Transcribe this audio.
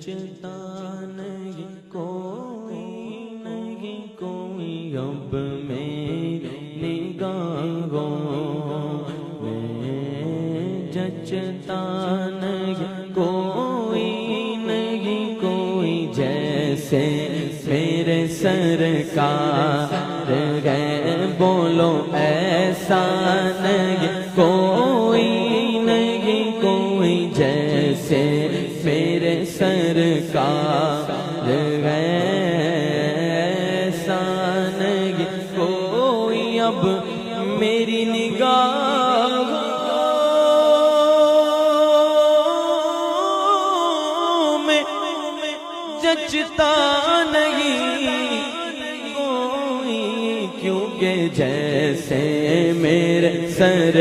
جچتا نہیں کوئی اب میری نگاہوں میں، جچتا نہیں کوئی جیسے میرے سرکار ہے، بولو ایسا نہیں کوئی جیسے میرے سرکار ہے، ایسا نہیں کوئی اب میری نگاہ میں جچتا نہیں کوئی، کیونکہ جیسے میرے سر